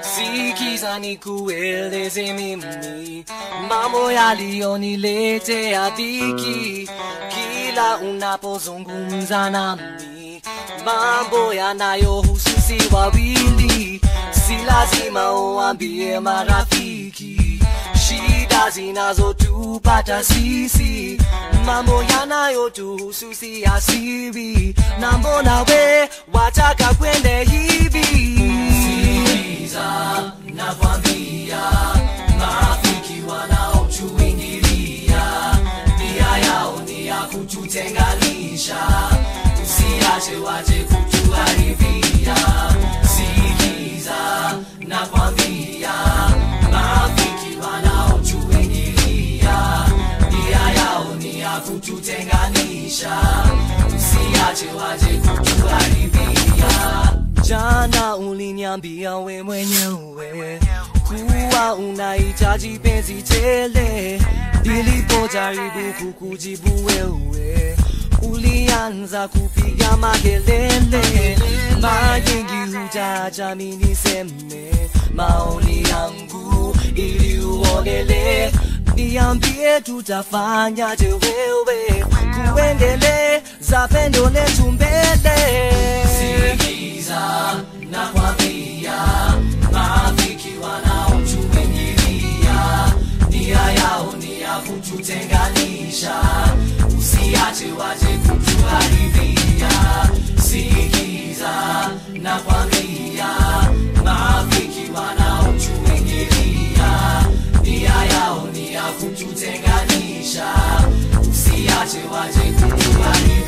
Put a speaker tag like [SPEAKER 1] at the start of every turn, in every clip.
[SPEAKER 1] Sikizani kuele zemimi mambo yaliyonilete dhiki kila unapozungumza nami mambo yanayohusu si wawili si lazima uambie marafiki shida zinazotupata sisi mambo yanayotuhusu si asiri na mbona we wataka kwende hivi nakwambia marafiki wanaotuingilia nia yao ni ya kututenganisha usiache waje kutuharibia sikiza nakwambia marafiki wanaotuingilia nia yao ni ya kututenganisha usiache waje kutuharibia jana uliniambia we mwenyewe kuwa unahitaji penzi tele nilipojaribu kukujibu wewe ulianza kupiga makelele mara nyingi hutaacha mimi niseme maoni yangu ili uonele niambie tutafanyaje wewe kuendeleza pendo letu mbele nakwambia marafiki wanaotuingilia nia yao ni ya kututenganisha usiache waje kutuharibia sikiza nakwambia marafiki wanaotuingilia nia yao ni ya kututenganisha usiache waje kutuharibia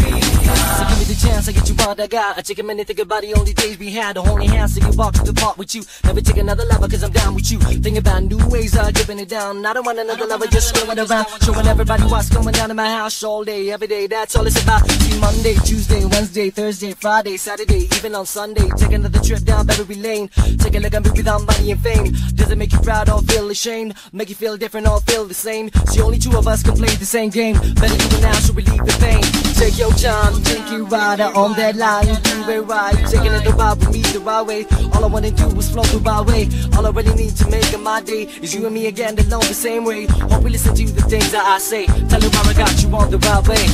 [SPEAKER 1] So give me the chance, I get you all I got. I take a minute, think about the only days we had. The only hands to walk to the park with you. Never take another lover, cause I'm down with you. Thinking about new ways of giving it down. I don't want another lover, just going around. Showing everybody what's going on in my house all day, every day. That's all it's about. See Monday, Tuesday, Wednesday, Thursday, Friday, Saturday, even on Sunday. Take another trip down Beverly Lane. Take a look at me without money and fame. Does it make you proud or feel ashamed? Make you feel different or feel the same? See, only two of us can play the same game. Better do it now so we leave the pain. Take your time, take you right on that line. Do it right, taking it the right with me the right way. All I wanna do is flow the right way. All I really need to make it my day is you and me again alone the same way. Hope we listen to the things that I say. Tell you how I got you on the right way.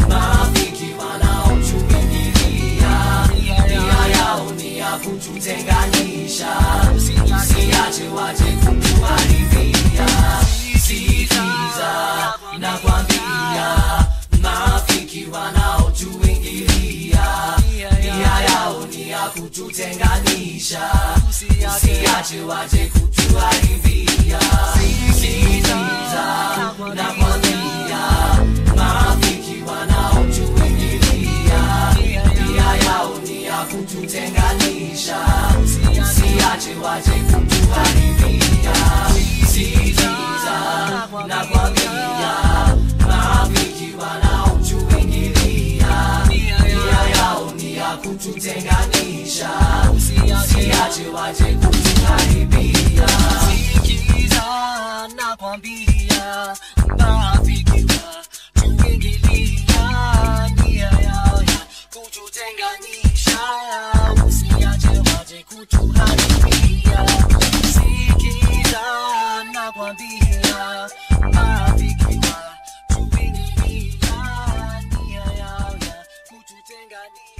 [SPEAKER 1] Marafiki wanaotuingilia nia yao ni ya kututenganisha usiache waje kutuharibia sikiza nakwambia marafiki wanaotuingilia nia yao ni ya kututenganisha usiache waje kutuharibia sikiza nakwambia marafiki wanaotuingilia nia yao ni ya kututenganisha usiache waje kutuharibia sikiza nakwambia marafiki wanaotuingilia nia yao ni ya kututenganisha usiache waje kutuharibia sikiza nakwambia marafiki wanaotuingilia nia yao ya kututenganisha usiache waje kutuharibia sikiza nakwambia marafiki wanaotuingilia nia yao ya kututenganisha